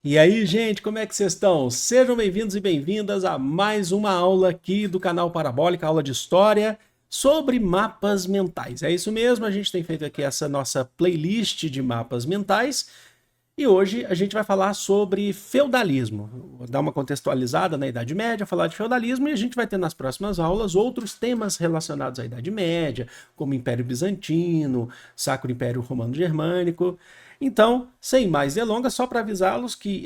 E aí, gente, como é que vocês estão? Sejam bem-vindos e bem-vindas a mais uma aula aqui do canal Parabólica, aula de História sobre mapas mentais. É isso mesmo, a gente tem feito aqui essa nossa playlist de mapas mentais e hoje a gente vai falar sobre feudalismo. Vou dar uma contextualizada na Idade Média, falar de feudalismo e a gente vai ter nas próximas aulas outros temas relacionados à Idade Média, como Império Bizantino, Sacro Império Romano Germânico. Então, sem mais delongas, só para avisá-las que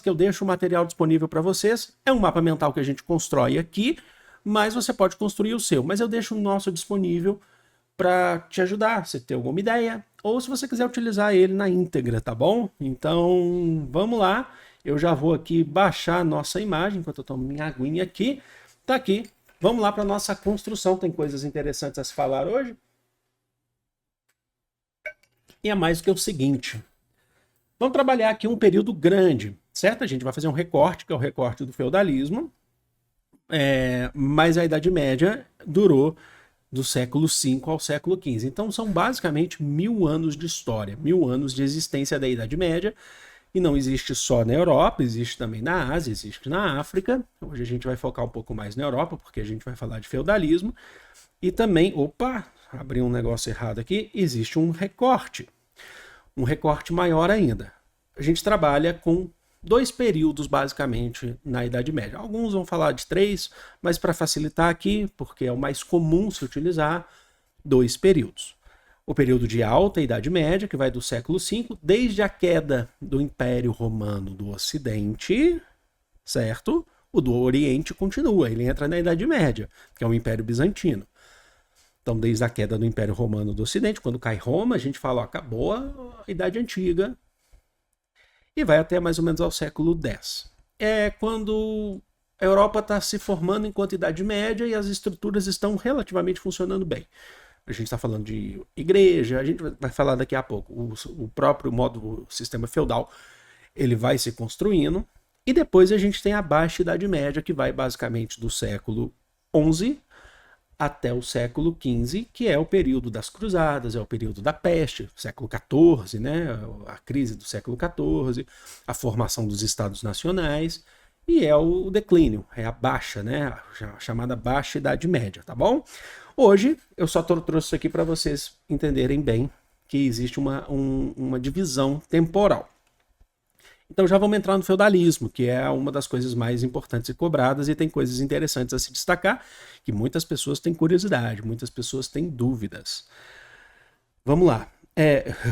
eu deixo o material disponível para vocês. É um mapa mental que a gente constrói aqui, mas você pode construir o seu. Mas eu deixo o nosso disponível para te ajudar, se ter alguma ideia, ou se você quiser utilizar ele na íntegra, tá bom? Então, vamos lá. Eu já vou aqui baixar a nossa imagem, enquanto eu tomo minha aguinha aqui. Tá aqui. Vamos lá para nossa construção. Tem coisas interessantes a se falar hoje. E é mais do que o seguinte. Vamos trabalhar aqui um período grande, certo? A gente vai fazer um recorte, que é o recorte do feudalismo, mas a Idade Média durou do século V ao século XV. Então são basicamente 1000 anos de história, 1000 anos de existência da Idade Média. E não existe só na Europa, existe também na Ásia, existe na África. Hoje a gente vai focar um pouco mais na Europa, porque a gente vai falar de feudalismo. E também, opa, abri um negócio errado aqui, existe um recorte maior ainda. A gente trabalha com dois períodos, basicamente, na Idade Média. Alguns vão falar de três, mas para facilitar aqui, porque é o mais comum se utilizar, dois períodos. O período de Alta Idade Média, que vai do século V, desde a queda do Império Romano do Ocidente, certo? O do Oriente continua, ele entra na Idade Média, que é o Império Bizantino. Então, desde a queda do Império Romano do Ocidente, quando cai Roma, a gente fala, ó, acabou a Idade Antiga, e vai até mais ou menos ao século X. É quando a Europa está se formando enquanto Idade Média e as estruturas estão relativamente funcionando bem. A gente está falando de igreja, a gente vai falar daqui a pouco. O próprio modo, o sistema feudal, ele vai se construindo. E depois a gente tem a Baixa Idade Média, que vai basicamente do século XI até o século XV, que é o período das cruzadas, é o período da peste, século XIV, né? A crise do século XIV, a formação dos estados nacionais, e é o declínio, é a baixa, né? A chamada Baixa Idade Média, tá bom? Hoje eu só trouxe isso aqui para vocês entenderem bem que existe uma divisão temporal. Então já vamos entrar no feudalismo, que é uma das coisas mais importantes e cobradas, e tem coisas interessantes a se destacar, que muitas pessoas têm curiosidade, muitas pessoas têm dúvidas. Vamos lá.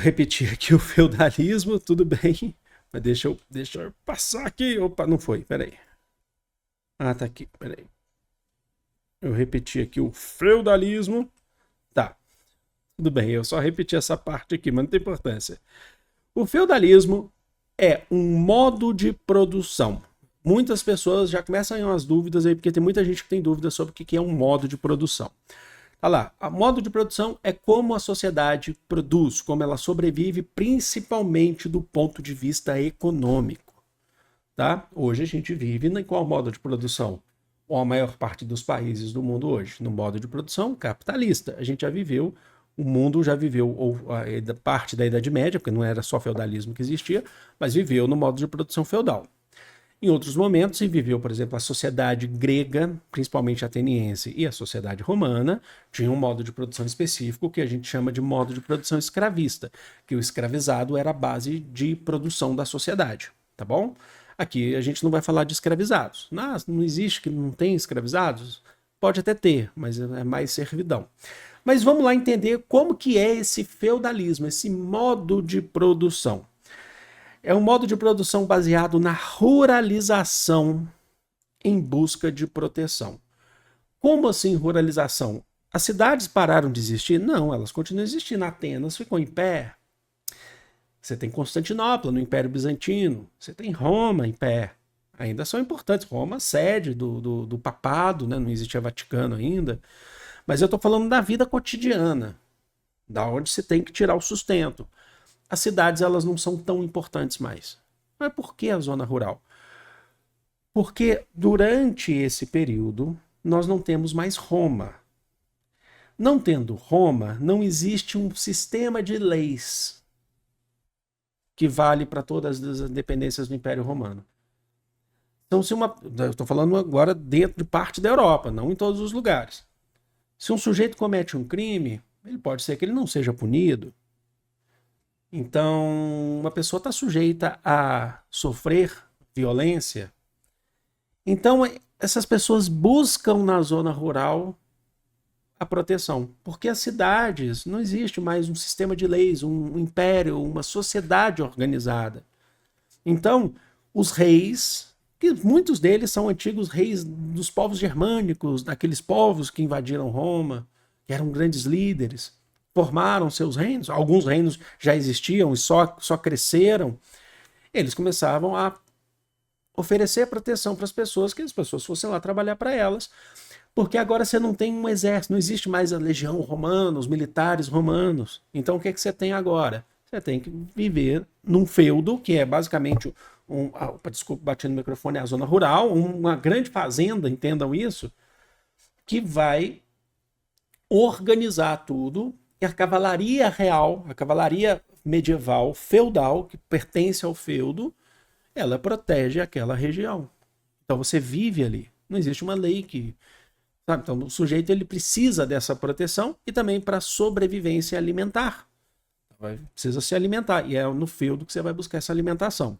Repetir aqui o feudalismo, tudo bem, mas deixa eu passar aqui. Opa, não foi, peraí. Ah, tá aqui, peraí. Eu repeti aqui o feudalismo. Tá, tudo bem, eu só repeti essa parte aqui, mas não tem importância. O feudalismo é um modo de produção. Muitas pessoas já começam a umas dúvidas aí, porque tem muita gente que tem dúvidas sobre o que é um modo de produção. Tá lá, o modo de produção é como a sociedade produz, como ela sobrevive, principalmente do ponto de vista econômico. Tá? Hoje a gente vive em qual modo de produção? Ou a maior parte dos países do mundo hoje, no modo de produção capitalista. A gente já viveu, o mundo já viveu ou a parte da Idade Média, porque não era só feudalismo que existia, mas viveu no modo de produção feudal. Em outros momentos, se viveu, por exemplo, a sociedade grega, principalmente ateniense, e a sociedade romana, tinha um modo de produção específico que a gente chama de modo de produção escravista, que o escravizado era a base de produção da sociedade, tá bom? Aqui a gente não vai falar de escravizados. Não existe que não tem escravizados? Pode até ter, mas é mais servidão. Mas vamos lá entender como que é esse feudalismo, esse modo de produção. É um modo de produção baseado na ruralização em busca de proteção. Como assim ruralização? As cidades pararam de existir? Não, elas continuam existindo. Atenas ficou em pé. Você tem Constantinopla no Império Bizantino. Você tem Roma em pé. Ainda são importantes. Roma, sede do papado, né? Não existia Vaticano ainda. Mas eu estou falando da vida cotidiana, da onde se tem que tirar o sustento. As cidades elas não são tão importantes mais. Mas por que a zona rural? Porque durante esse período nós não temos mais Roma. Não tendo Roma, não existe um sistema de leis. que vale para todas as dependências do Império Romano. Então, eu estou falando agora dentro de parte da Europa, não em todos os lugares. Se um sujeito comete um crime, ele pode ser que ele não seja punido. Então, uma pessoa está sujeita a sofrer violência. Então, essas pessoas buscam na zona rural a proteção, porque as cidades não existe mais um sistema de leis, um império, uma sociedade organizada. Então, os reis, que muitos deles são antigos reis dos povos germânicos, daqueles povos que invadiram Roma, que eram grandes líderes, formaram seus reinos, alguns reinos já existiam e só cresceram, eles começavam a oferecer proteção para as pessoas, que as pessoas fossem lá trabalhar para elas, porque agora você não tem um exército, não existe mais a legião romana, os militares romanos. Então o que você tem agora? Você tem que viver num feudo, que é basicamente desculpa, bati no microfone, é a zona rural, uma grande fazenda, entendam isso, que vai organizar tudo, e a cavalaria real, a cavalaria medieval, feudal, que pertence ao feudo, ela protege aquela região. Então você vive ali. Não existe uma lei que... Sabe? Então o sujeito ele precisa dessa proteção e também para sobrevivência alimentar. Precisa se alimentar. E é no feudo que você vai buscar essa alimentação.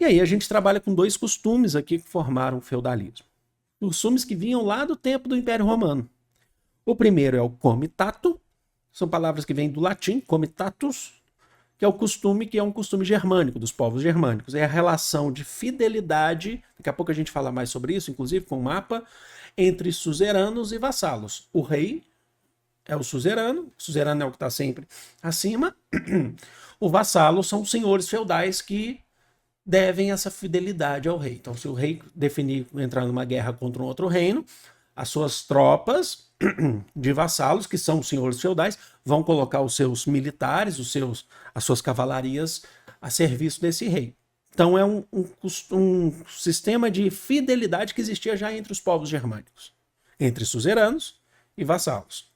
E aí a gente trabalha com dois costumes aqui que formaram o feudalismo. Costumes que vinham lá do tempo do Império Romano. O primeiro é o comitato. São palavras que vêm do latim, comitatus, que é um costume germânico, dos povos germânicos. É a relação de fidelidade, daqui a pouco a gente fala mais sobre isso, inclusive com o mapa, entre suzeranos e vassalos. O rei é o suzerano é o que está sempre acima. O vassalo são os senhores feudais que devem essa fidelidade ao rei. Então, se o rei definir entrar numa guerra contra um outro reino, as suas tropas de vassalos, que são os senhores feudais, vão colocar os seus militares, as suas cavalarias a serviço desse rei. Então é um sistema de fidelidade que existia já entre os povos germânicos, entre suzeranos e vassalos.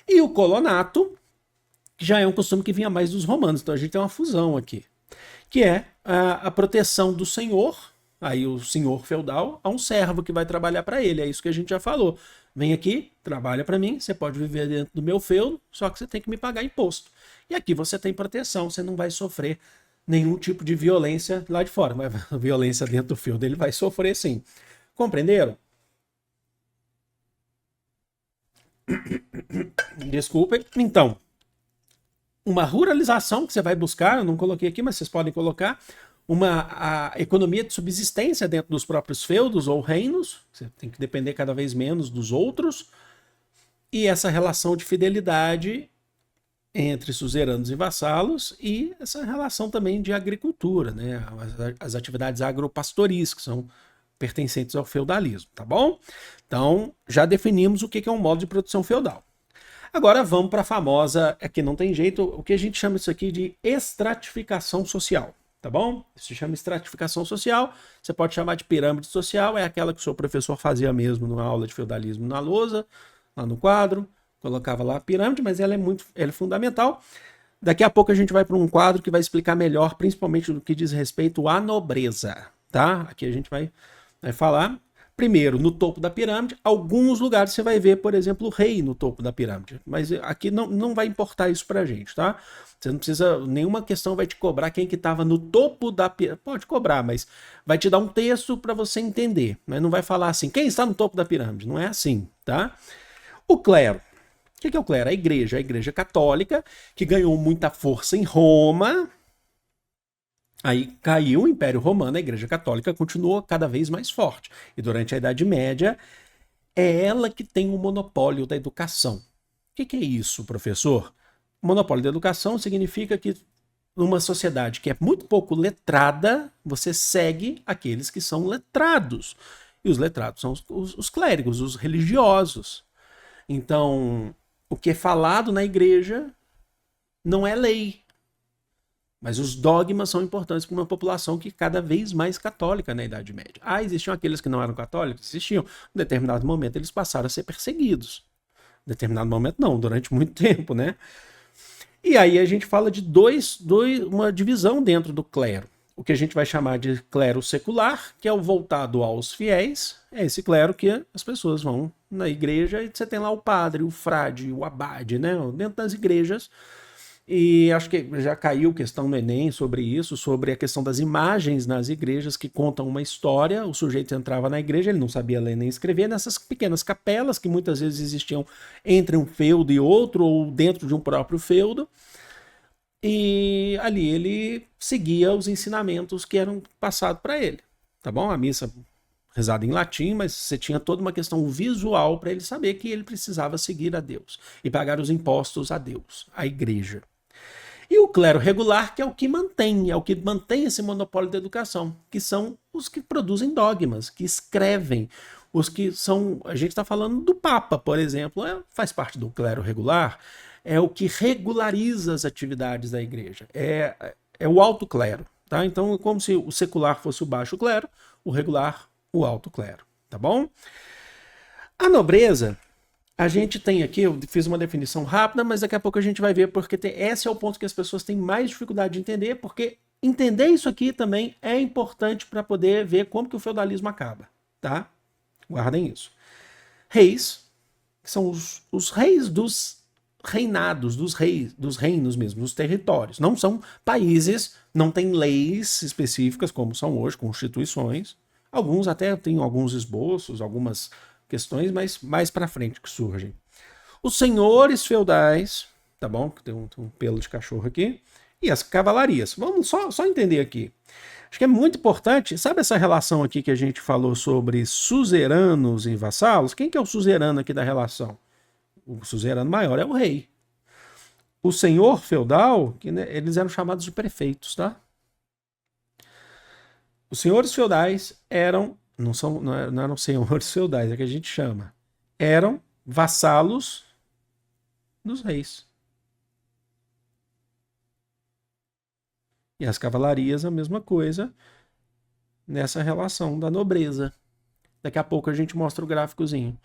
E o colonato, que já é um costume que vinha mais dos romanos, então a gente tem uma fusão aqui, que é a proteção do senhor, aí o senhor feudal, a um servo que vai trabalhar para ele, é isso que a gente já falou. Vem aqui, trabalha para mim, você pode viver dentro do meu feudo, só que você tem que me pagar imposto. E aqui você tem proteção, você não vai sofrer nenhum tipo de violência lá de fora. Mas a violência dentro do feudo ele vai sofrer sim. Compreenderam? Desculpem. Então, uma ruralização que você vai buscar, eu não coloquei aqui, mas vocês podem colocar, a economia de subsistência dentro dos próprios feudos ou reinos, você tem que depender cada vez menos dos outros, e essa relação de fidelidade entre suzeranos e vassalos, e essa relação também de agricultura, né? As atividades agropastoris, que são pertencentes ao feudalismo, tá bom? Então, já definimos o que é um modo de produção feudal. Agora vamos para a famosa, aqui não tem jeito, o que a gente chama isso aqui de estratificação social, tá bom? Isso se chama estratificação social, você pode chamar de pirâmide social, é aquela que o seu professor fazia mesmo numa aula de feudalismo na lousa, lá no quadro, colocava lá a pirâmide, mas ela é fundamental. Daqui a pouco a gente vai para um quadro que vai explicar melhor, principalmente no que diz respeito à nobreza, tá? Aqui a gente vai falar, primeiro, no topo da pirâmide. Alguns lugares você vai ver, por exemplo, o rei no topo da pirâmide, mas aqui não vai importar isso pra gente, tá? Você não precisa, nenhuma questão vai te cobrar quem que estava no topo da pirâmide. Pode cobrar, mas vai te dar um texto para você entender, mas não vai falar assim, quem está no topo da pirâmide? Não é assim, tá? O clero. O que é o clero? A igreja católica, que ganhou muita força em Roma. Aí caiu o Império Romano, a igreja católica continuou cada vez mais forte. E durante a Idade Média, é ela que tem o monopólio da educação. O que é isso, professor? O monopólio da educação significa que numa sociedade que é muito pouco letrada, você segue aqueles que são letrados. E os letrados são os clérigos, os religiosos. Então, o que é falado na igreja não é lei. Mas os dogmas são importantes para uma população que é cada vez mais católica na Idade Média. Existiam aqueles que não eram católicos? Existiam. Em determinado momento eles passaram a ser perseguidos. Em determinado momento não, durante muito tempo, né? E aí a gente fala de uma divisão dentro do clero. O que a gente vai chamar de clero secular, que é o voltado aos fiéis, é esse clero que as pessoas vão na igreja e você tem lá o padre, o frade, o abade, né? Dentro das igrejas. E acho que já caiu questão no Enem sobre isso, sobre a questão das imagens nas igrejas que contam uma história. O sujeito entrava na igreja, ele não sabia ler nem escrever, nessas pequenas capelas que muitas vezes existiam entre um feudo e outro, ou dentro de um próprio feudo. E ali ele seguia os ensinamentos que eram passados para ele, tá bom? A missa rezada em latim, mas você tinha toda uma questão visual para ele saber que ele precisava seguir a Deus e pagar os impostos a Deus, à igreja. E o clero regular, que é o que mantém esse monopólio da educação, que são os que produzem dogmas, que escrevem, os que são, a gente está falando do Papa, por exemplo, faz parte do clero regular, é o que regulariza as atividades da igreja, é o alto clero, tá? Então, como se o secular fosse o baixo clero, o regular, o alto clero, tá bom? A nobreza, a gente tem aqui, eu fiz uma definição rápida, mas daqui a pouco a gente vai ver, porque esse é o ponto que as pessoas têm mais dificuldade de entender, porque entender isso aqui também é importante para poder ver como que o feudalismo acaba, tá? Guardem isso. Reis, que são os reis dos reinados, dos reinos mesmo, dos territórios. Não são países, não tem leis específicas, como são hoje, constituições. Alguns até têm alguns esboços, algumas questões, mas mais para frente que surgem. Os senhores feudais, tá bom? Tem um pelo de cachorro aqui. E as cavalarias. Vamos só entender aqui. Acho que é muito importante, sabe essa relação aqui que a gente falou sobre suzeranos e vassalos? Quem que é o suzerano aqui da relação? O suzerano maior é o rei. O senhor feudal, que, né, eles eram chamados de prefeitos, tá? Os senhores feudais não eram senhores feudais, é que a gente chama. Eram vassalos dos reis. E as cavalarias a mesma coisa nessa relação da nobreza. Daqui a pouco a gente mostra o gráficozinho.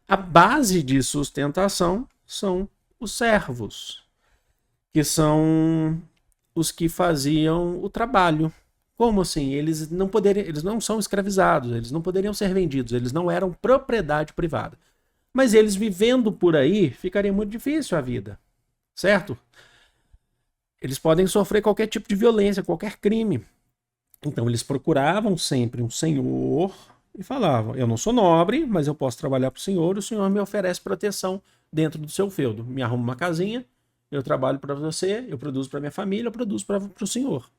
A base de sustentação são os servos, que são os que faziam o trabalho. Como assim? Eles não são escravizados, eles não poderiam ser vendidos, eles não eram propriedade privada. Mas eles vivendo por aí, ficaria muito difícil a vida, certo? Eles podem sofrer qualquer tipo de violência, qualquer crime. Então eles procuravam sempre um senhor e falavam, eu não sou nobre, mas eu posso trabalhar para o senhor me oferece proteção dentro do seu feudo. Me arruma uma casinha, eu trabalho para você, eu produzo para minha família, eu produzo para o senhor.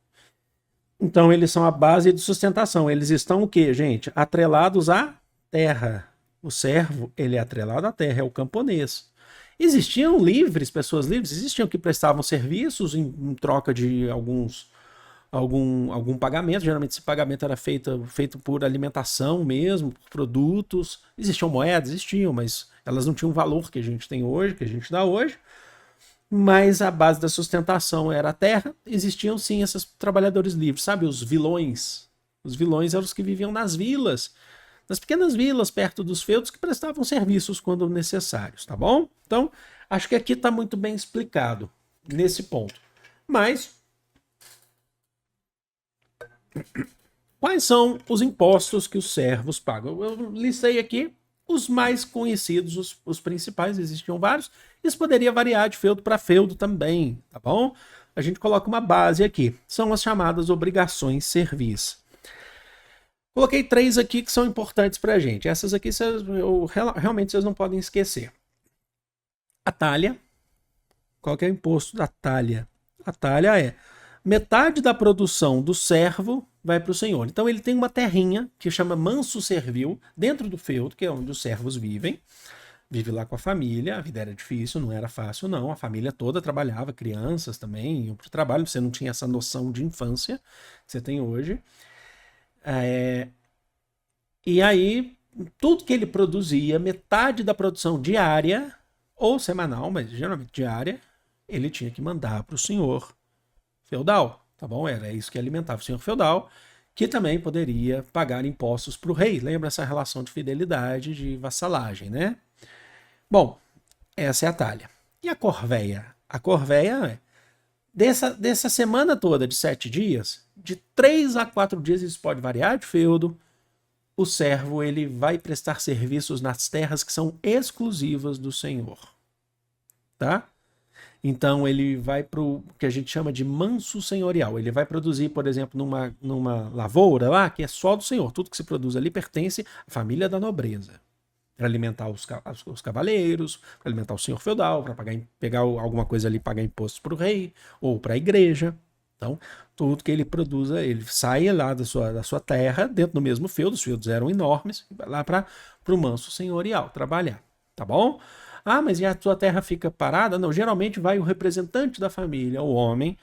Então eles são a base de sustentação. Eles estão o quê, gente? Atrelados à terra. O servo, ele é atrelado à terra, é o camponês. Existiam pessoas livres, existiam que prestavam serviços em troca de algum pagamento. Geralmente esse pagamento era feito por alimentação mesmo, por produtos. Existiam moedas, mas elas não tinham o valor que a gente tem hoje, que a gente dá hoje. Mas a base da sustentação era a terra. Existiam sim esses trabalhadores livres, sabe? Os vilões. Os vilões eram os que viviam nas vilas, nas pequenas vilas perto dos feudos, que prestavam serviços quando necessários, tá bom? Então, acho que aqui está muito bem explicado nesse ponto. Mas quais são os impostos que os servos pagam? Eu listei aqui os mais conhecidos, os principais, existiam vários. Isso poderia variar de feudo para feudo também, tá bom? A gente coloca uma base aqui. São as chamadas obrigações servis. Coloquei 3 aqui que são importantes para a gente. Essas aqui realmente vocês não podem esquecer. A talha. Qual que é o imposto da talha? A talha é metade da produção do servo vai para o senhor. Então ele tem uma terrinha que chama manso servil dentro do feudo, que é onde os servos vivem. Vive lá com a família, a vida era difícil, não era fácil não, a família toda trabalhava, crianças também iam para o trabalho, você não tinha essa noção de infância que você tem hoje. E aí, tudo que ele produzia, metade da produção diária, ou semanal, mas geralmente diária, ele tinha que mandar para o senhor feudal, tá bom? Era isso que alimentava o senhor feudal, que também poderia pagar impostos para o rei. Lembra essa relação de fidelidade, de vassalagem, né? Bom, essa é a talha. E a corvéia? A corvéia é dessa semana toda de 7 dias, de 3 a 4 dias, isso pode variar de feudo, o servo ele vai prestar serviços nas terras que são exclusivas do Senhor. Tá? Então ele vai para o que a gente chama de manso senhorial. Ele vai produzir, por exemplo, numa lavoura lá, que é só do Senhor. Tudo que se produz ali pertence à família da nobreza. Para alimentar os cavaleiros, para alimentar o senhor feudal, para pegar alguma coisa ali, pagar impostos para o rei ou para a igreja. Então, tudo que ele produza, ele sai lá da sua terra, dentro do mesmo feudo, os feudos eram enormes, vai lá para o manso senhorial trabalhar. Tá bom? Ah, mas e a tua terra fica parada? Não, geralmente vai o representante da família, o homem,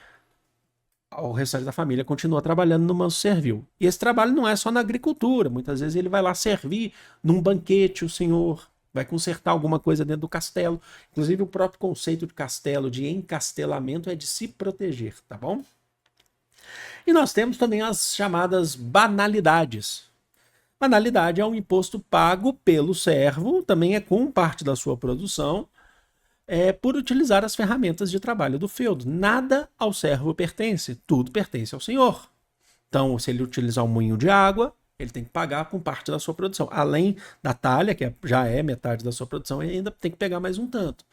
o restante da família continua trabalhando no manso servil. E esse trabalho não é só na agricultura, muitas vezes ele vai lá servir num banquete o senhor, vai consertar alguma coisa dentro do castelo. Inclusive o próprio conceito de castelo, de encastelamento, é de se proteger, tá bom? E nós temos também as chamadas banalidades. Banalidade é um imposto pago pelo servo, também é com parte da sua produção, por utilizar as ferramentas de trabalho do feudo. Nada ao servo pertence, tudo pertence ao senhor. Então, se ele utilizar um moinho de água, ele tem que pagar com parte da sua produção. Além da talha, que já é metade da sua produção, ele ainda tem que pegar mais um tanto.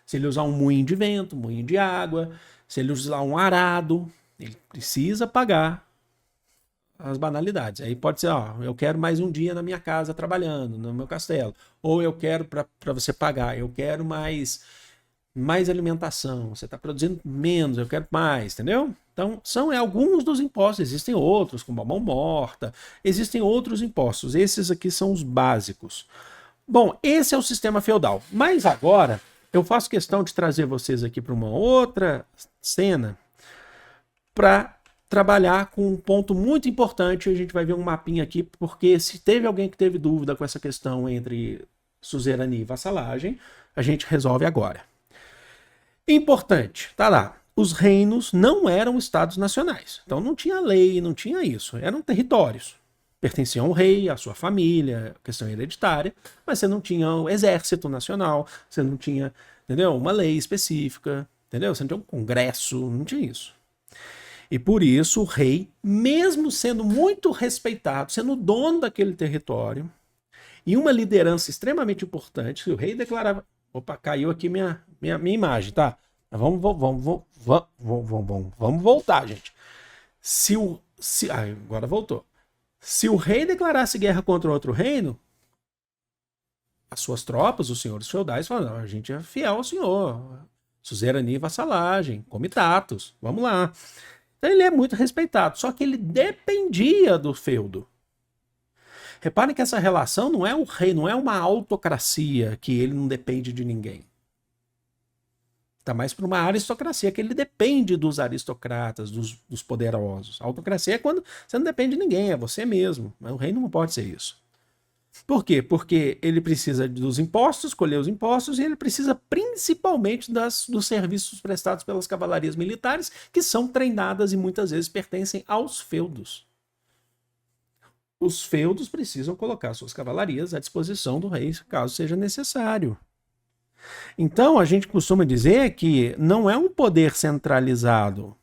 Se ele usar um moinho de vento, um moinho de água, se ele usar um arado, ele precisa pagar as banalidades. Aí pode ser, eu quero mais um dia na minha casa trabalhando, no meu castelo. Ou eu quero, para você pagar, eu quero mais alimentação. Você está produzindo menos, eu quero mais, entendeu? Então, são alguns dos impostos. Existem outros, como a mão morta. Existem outros impostos. Esses aqui são os básicos. Bom, esse é o sistema feudal. Mas agora, eu faço questão de trazer vocês aqui para uma outra cena para trabalhar com um ponto muito importante. A gente vai ver um mapinha aqui, porque se teve alguém que teve dúvida com essa questão entre suzerania e vassalagem, a gente resolve agora. Importante, tá lá. Os reinos não eram estados nacionais. Então não tinha lei, não tinha isso. Eram territórios. Pertenciam ao rei, à sua família, questão hereditária, mas você não tinha um exército nacional, você não tinha, entendeu? Uma lei específica, entendeu? Você não tinha um congresso, não tinha isso. E por isso o rei, mesmo sendo muito respeitado, sendo dono daquele território, e uma liderança extremamente importante, o rei declarava... Opa, caiu aqui minha imagem, tá? Vamos voltar, gente. Agora voltou. Se o rei declarasse guerra contra outro reino, as suas tropas, os senhores feudais, falaram, a gente é fiel ao senhor. Suzerania e vassalagem, comitatus, vamos lá. Então ele é muito respeitado, só que ele dependia do feudo. Reparem que essa relação não é o rei, não é uma autocracia que ele não depende de ninguém. Está mais para uma aristocracia que ele depende dos aristocratas, dos poderosos. A autocracia é quando você não depende de ninguém, é você mesmo. Mas o rei não pode ser isso. Por quê? Porque ele precisa dos impostos, colher os impostos, e ele precisa principalmente dos serviços prestados pelas cavalarias militares, que são treinadas e muitas vezes pertencem aos feudos. Os feudos precisam colocar suas cavalarias à disposição do rei, caso seja necessário. Então, a gente costuma dizer que não é um poder centralizado.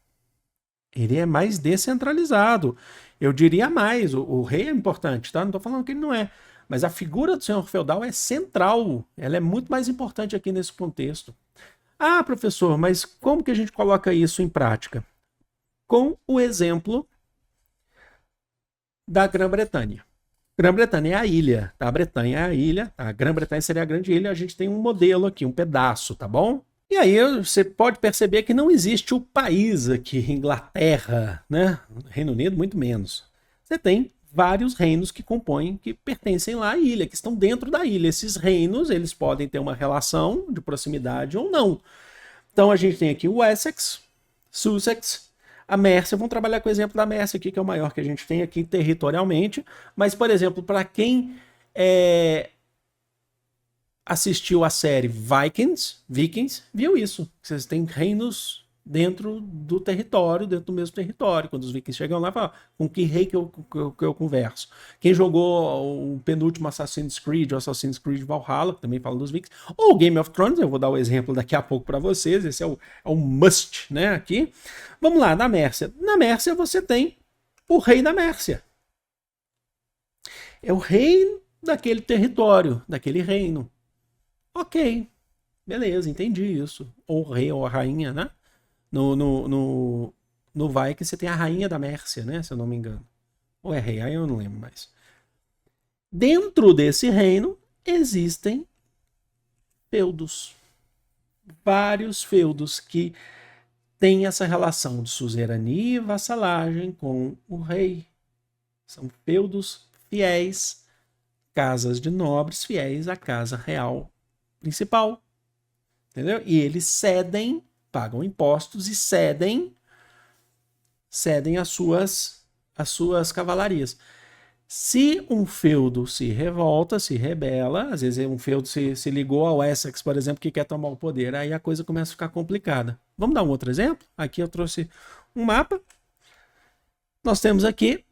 Ele é mais descentralizado. Eu diria mais, o rei é importante, tá? Não estou falando que ele não é. Mas a figura do senhor feudal é central. Ela é muito mais importante aqui nesse contexto. Ah, professor, mas como que a gente coloca isso em prática? Com o exemplo da Grã-Bretanha. Grã-Bretanha é a ilha, tá? A Bretanha é a ilha, a Grã-Bretanha seria a grande ilha, a gente tem um modelo aqui, um pedaço, tá bom? E aí você pode perceber que não existe o país aqui, Inglaterra, né? Reino Unido, muito menos. Você tem vários reinos que compõem, que pertencem lá à ilha, que estão dentro da ilha. Esses reinos, eles podem ter uma relação de proximidade ou não. Então a gente tem aqui o Essex, Sussex, a Mércia. Vamos trabalhar com o exemplo da Mércia aqui, que é o maior que a gente tem aqui territorialmente. Mas, por exemplo, para quem assistiu a série Vikings, viu isso. Vocês têm reinos dentro do território, dentro do mesmo território. Quando os vikings chegam lá, falam, com que rei que eu converso? Quem jogou o penúltimo Assassin's Creed, o Assassin's Creed Valhalla, que também fala dos vikings, ou Game of Thrones, eu vou dar o exemplo daqui a pouco para vocês, esse é o must, né, aqui. Vamos lá, na Mércia. Na Mércia você tem o rei da Mércia. É o rei daquele território, daquele reino. Ok, beleza, entendi isso. Ou o rei ou a rainha, né? No Viking você tem a rainha da Mércia, né? Se eu não me engano. Ou é rei, aí eu não lembro mais. Dentro desse reino existem feudos. Vários feudos que têm essa relação de suzerania e vassalagem com o rei. São feudos fiéis, casas de nobres fiéis à casa real principal. Entendeu? E eles cedem, pagam impostos e cedem as suas cavalarias. Se um feudo se revolta, se rebela, às vezes um feudo se ligou ao Essex, por exemplo, que quer tomar o poder, aí a coisa começa a ficar complicada. Vamos dar um outro exemplo? Aqui eu trouxe um mapa. Nós temos aqui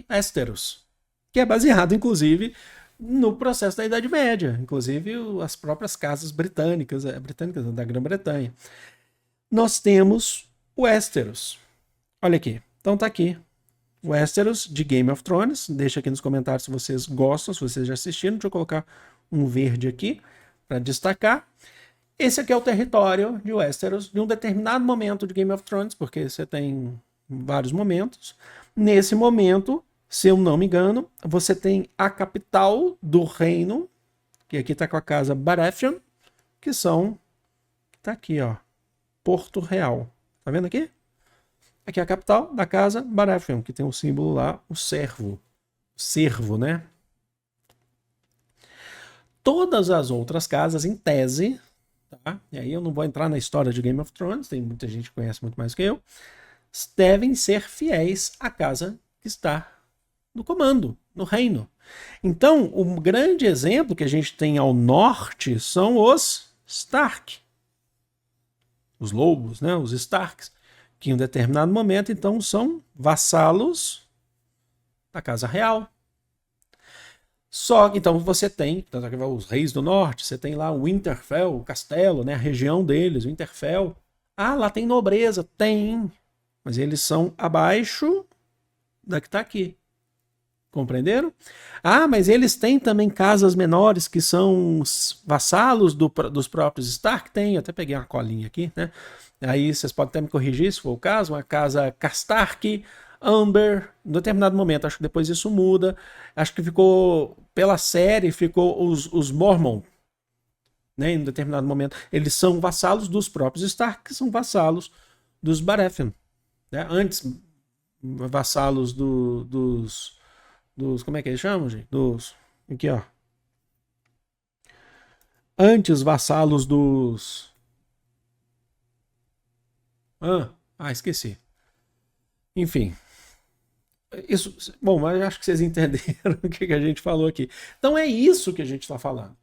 Westeros, que é baseado, inclusive, no processo da Idade Média, inclusive as próprias casas britânicas da Grã-Bretanha. Nós temos Westeros. Olha aqui. Então tá aqui. Westeros de Game of Thrones. Deixa aqui nos comentários se vocês gostam, se vocês já assistiram. Deixa eu colocar um verde aqui para destacar. Esse aqui é o território de Westeros de um determinado momento de Game of Thrones, porque você tem vários momentos. Nesse momento, se eu não me engano, você tem a capital do reino, que aqui está com a casa Baratheon, que tá aqui, ó, Porto Real. Tá vendo aqui? Aqui é a capital da casa Baratheon, que tem o símbolo lá, o cervo, né? Todas as outras casas, em tese, tá? E aí eu não vou entrar na história de Game of Thrones, tem muita gente que conhece muito mais que eu, devem ser fiéis à casa que está no comando, no reino. Então, um grande exemplo que a gente tem ao norte são os Stark. Os lobos, né? Os Starks, que em um determinado momento, então, são vassalos da casa real. Só que, então, você tem os reis do norte, você tem lá o Winterfell, o castelo, né? A região deles, o Winterfell. Ah, lá tem nobreza. Tem. Mas eles são abaixo da que está aqui. Compreenderam? Ah, mas eles têm também casas menores que são vassalos dos próprios Stark? Tem, eu até peguei uma colinha aqui, né? Aí vocês podem até me corrigir se for o caso. Uma casa Castark, Amber, em determinado momento, acho que depois isso muda. Acho que ficou, pela série, ficou os Mormon, né? Em determinado momento. Eles são vassalos dos próprios Stark, que são vassalos dos Baratheon. Né? Antes, vassalos dos como é que eles chamam, gente? Aqui, ó. Antes, vassalos dos... esqueci. Enfim. Isso, bom, mas eu acho que vocês entenderam o que a gente falou aqui. Então é isso que a gente está falando.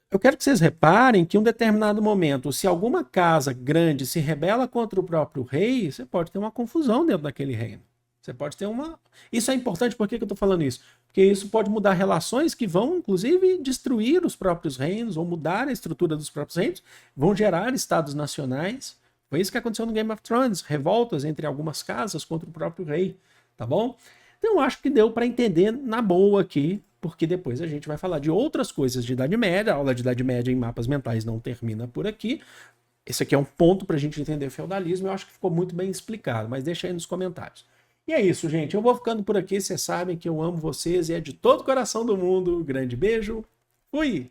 Eu quero que vocês reparem que em um determinado momento, se alguma casa grande se rebela contra o próprio rei, você pode ter uma confusão dentro daquele reino. Você pode ter uma... Isso é importante, por que eu estou falando isso? Porque isso pode mudar relações que vão, inclusive, destruir os próprios reinos, ou mudar a estrutura dos próprios reinos, vão gerar estados nacionais. Foi isso que aconteceu no Game of Thrones, revoltas entre algumas casas contra o próprio rei, tá bom? Então eu acho que deu para entender na boa aqui, porque depois a gente vai falar de outras coisas de Idade Média. A aula de Idade Média em mapas mentais não termina por aqui. Esse aqui é um ponto para a gente entender feudalismo, eu acho que ficou muito bem explicado, mas deixa aí nos comentários. E é isso, gente. Eu vou ficando por aqui. Vocês sabem que eu amo vocês e é de todo o coração do mundo. Grande beijo. Fui!